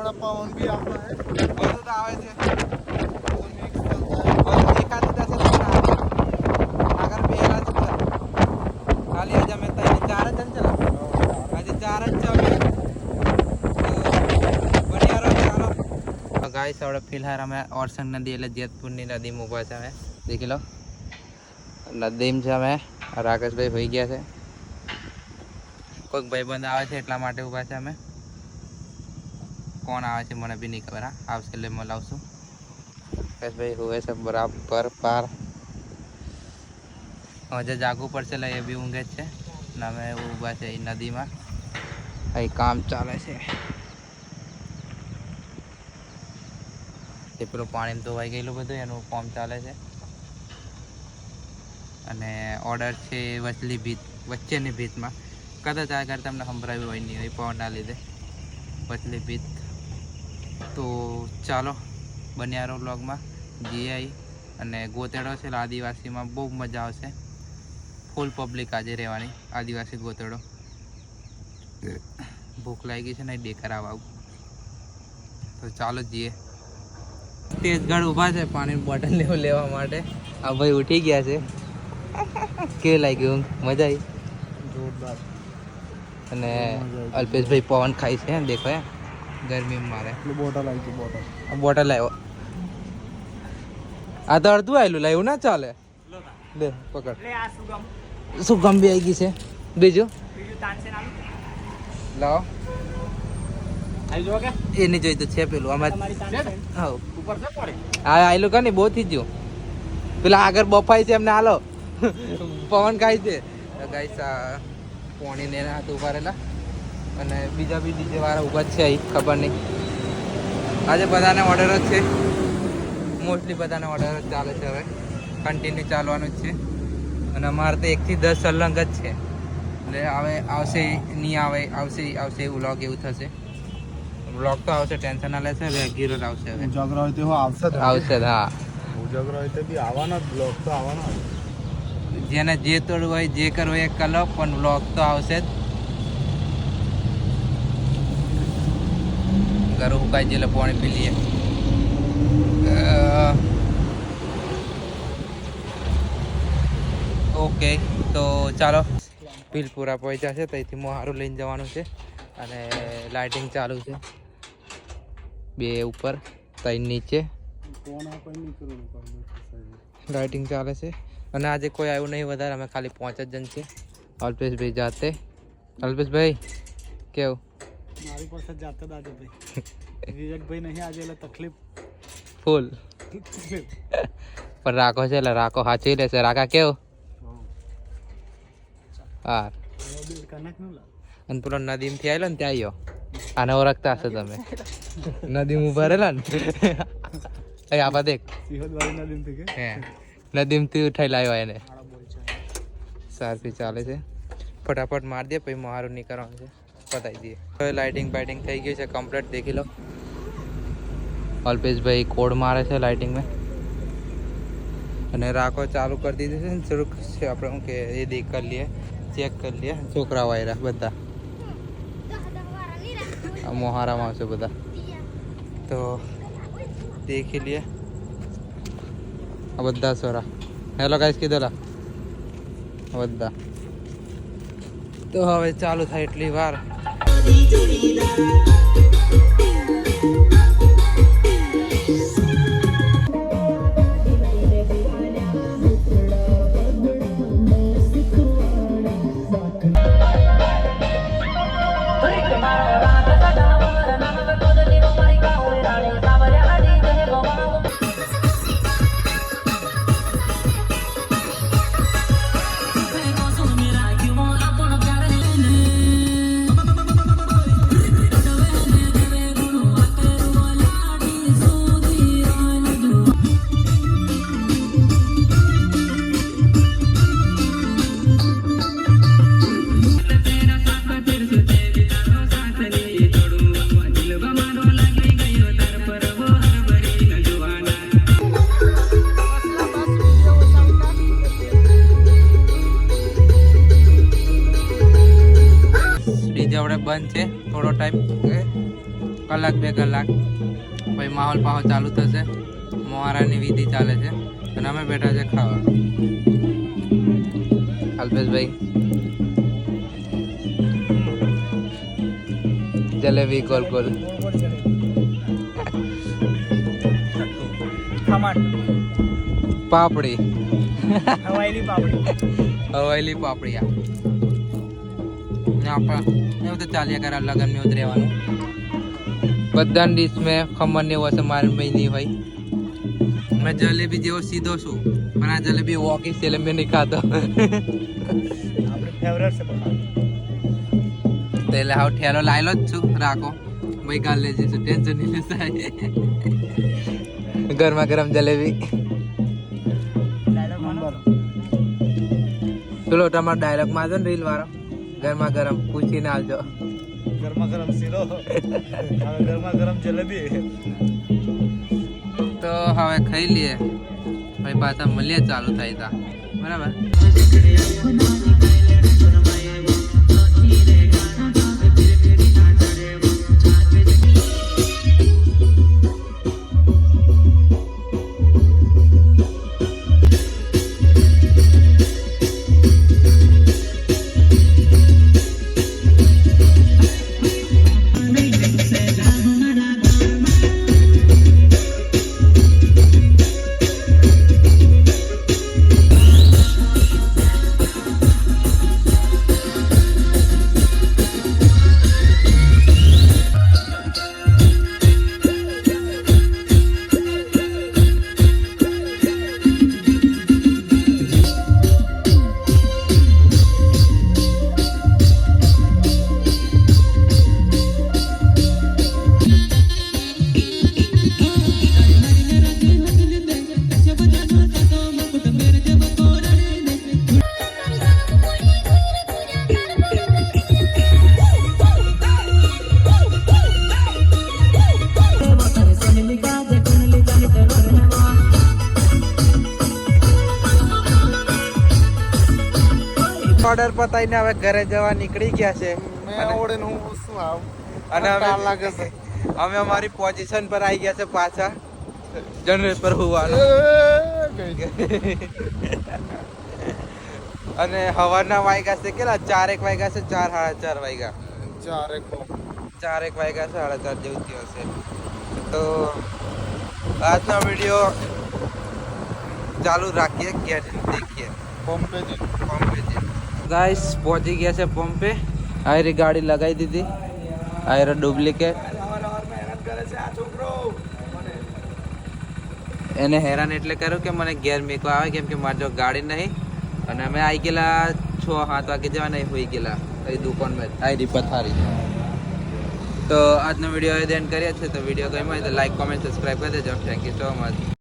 थोड़ा पवन भी आता है બધું તો આવે છે वो मिक्स चलता है બધું એકાદ દસ આગળ બે હેલા છે બધા ખાલી આજે અમે ત્રણ ચાર જ જણ ચલા આજે ચાર જ છે અમે બન્યા રહો ચાલો ગાઈસ આપણે ફિલહાલ અમે ઓરસંગ નદી એટલે જેતપુરની નદીમાં ઊભા છે અમે દેખી લો નદીમાં છે અમે રાકેશભાઈ હોઈ ગયા છે કોઈક ભાઈબંધ આવે છે એટલા માટે ઊભા છે અમે કોણ આવે છે મને બી નહીં ખબર હા આવશે એટલે મળાવશું રાકેશભાઈ હોવે છે બરાબર પાર હજે જાગવું પડશે એટલે એ બી ઊંઘે જ છે ને અમે ઊભા છે એ નદીમાં અહીં કામ ચાલે છે તે પેલું પાણી ધોવાઈ ગયેલું બધું એનું કામ ચાલે છે અને ઓર્ડર છે વચલી ભીત વચ્ચેની ભીતમાં કદાચ આગળ તમને સંભળાવ્યું હોય નહીં હોય પવનના લીધે વચલી ભીત તો ચાલો બન્યા રહો વ્લોગમાં જીઆઈ અને ગોતેડો છે આદિવાસીમાં બહુ મજા આવશે ફૂલ પબ્લિક આજે રહેવાની આદિવાસી ગોતેડો ભૂખ લાગી છે ને ડેકર આવું તો ચાલો જઈએ તેજગઢ ઊભા છે પાણીની બોટલ લેવા માટે આ ભાઈ ઉઠી ગયા છે કેવું લાગ્યું મજા આવી जोरदार અને અલ્પેશભાઈ પવન ખાય છે દેખો એ ગરમીમાં મારે बोतल आई थी बोतल બોટલ આવ્યો આ તો અડધું આવેલું લાવ્યું ના ચાલે લે પકડ શું ગમ બી આવી ગઈ છે બીજું લાવો એ નહીં જોઈતું છે પેલું આમાં હા હા આવેલું કા નહીં બહુ થઈ ગયું પેલા આગળ બફાય છે એમને હાલો પવન ખાય છે ગાઈસ પોણીને હાથ ઉભા રહેલા અને બીજા બી ડીજે વાળા ઊભા જ છે અહીં ખબર નહીં આજે બધાને ઓર્ડર જ છે મોસ્ટલી બધાને ઓર્ડર જ ચાલે છે હવે કન્ટિન્યુ ચાલવાનું જ છે અને અમારે તો 1 થી 10 સલંગ જ છે એટલે હવે આવશે નહીં આવે આવશે વ્લોગ એવું થશે વ્લોગ તો આવશે ટેન્શન ના લેશે રેગ્યુલર આવશે હવે ઉજાગરા હોય તે આવશે હા ઉજાગરા હોય તે બી આવવાના જ બ્લોગ તો આવવાના જેને જે તોડવું હોય જે કરવું હોય એ કરો પણ વ્લોગ તો આવશે જ ઘર ઉકાઈ જેલે પાણી પી લઈએ ઓકે તો ચાલો ભીલપુરા પહોંચ્યા છે ત્યાંથી મોહારું લઈને જવાનું છે અને લાઇટિંગ ચાલુ છે બે ઉપર ત્રણ નીચે લાઇટિંગ ચાલે છે અને આજે કોઈ આવ્યું નહીં વધારે અમે ખાલી 5 જ જણ છે અલ્પેશભાઈ જાતે અલ્પેશભાઈ કેવું મારી પાસે જાતે દાદા ભાઈ વિવેકભાઈ નહીં આજે એટલે તકલીફ ફૂલ પણ રાખો છે એટલે રાખો સાચી લેશે રાખા કેવું હા અને પેલો નદીમથી આવેલો ને ત્યાં આવ્યો આને ઓળખતા હશો તમે નદીમ ઉભા રહેલા ને અહીં આપા દેખ હે નદીમથી ઉઠાઈ લાવ્યો એને સારથી ચાલે છે ફટાફટ માર દે પછી મારું નહીં કરવાનું છે પતાવી દઈએ હવે લાઇટિંગ બાઇટિંગ થઈ ગઈ છે કમ્પ્લીટ દેખી લો અલ્પેશભાઈ કોડ મારે છે લાઇટિંગમાં અને રાખો ચાલુ કરી દીધી છે ને થોડુંક આપણે શું કે એ દેખ કરી લઈએ ચેક કરી લઈએ છોકરાઓ આવ્યા બધા મોહારામાં આવશે બધા તો દેખી લઈએ આ બધા સોરા હેલો ગાઈસ કીધેલા બધા તો હવે ચાલુ થાય એટલી વાર બંધ છે થોડો ટાઈમ કલાક 2 કલાક પછી માહોલ પાહો ચાલુ થશે. મોહારાની વિધિ ચાલે છે અને અમે બેઠા છે ખાવા. અલ્પેશભાઈ જલેબી ગોલ ગોલ પાપડી હવાયેલી પાપડિયા ને આપણે એવું તો ચાલ્યા કરે લગન में રહેવાનું. બધાની ડીશ મેં ખમણ ને એવું હશે, મારી મહિની હોય. મેં જલેબી જેવો સીધો છું પણ આ જલેબી વોકી છે એટલે મેં નહીં ખાતો. આપણે ફેવરેટ છે બધા. તો એટલે હાવ ઠેલો લાયેલો જ છું. રાખો ભાઈ, કાલ લઈ જઈશું, ટેન્શન નહીં લેતા. ગરમા ગરમ જલેબી. પેલો તમારો ડાયલોગ માં ને રીલ વાળો, ગરમા ગરમ પૂછીને આવજો. ગરમા ગરમ શીરો હવે ગરમા ગરમ જલેબી. તો હવે ખાઈ લઈએ પછી પાછા મળીએ, ચાલુ થાય તા બરાબર. ઓર્ડર પતાઈને હવે ઘરે જવા નીકળી ગયા છે અને અમે અમારી પોઝિશન પર આવી ગયા છે પાછા જનરેટ પર હોવાનું. અને હવારના વાગ્યા છે કેટલા? 4 વાગ્યા છે, 4 સાડા 4 વાગ્યા, 4 વાગ્યા 4:30 જેવું થયું હશે. તો આજનો વિડીયો ચાલુ રાખીએ, ઘેર દેખીએ. પંપે ગાઈસ પહોંચી ગયા છે પંપે. આયરી ગાડી લગાવી દીધી, આયરો ડુપ્લિકેટ. એને હેરાન એટલે કર્યું કે મને ઘેર મેકવા આવે, કેમ કે મારી જો ગાડી નહીં. અને અમે આવી ગયેલા 6-7 વાગે જેવા નહીં હોઈ ગયેલા એ દુકાનમાં આયરી પથારી. તો આજનો વિડીયો એન્ડ કરીએ છીએ. તો વિડીયો ગમ્યો હોય તો લાઈક, કોમેન્ટ, સબસ્ક્રાઈબ કરી દેજો. Thank you so much.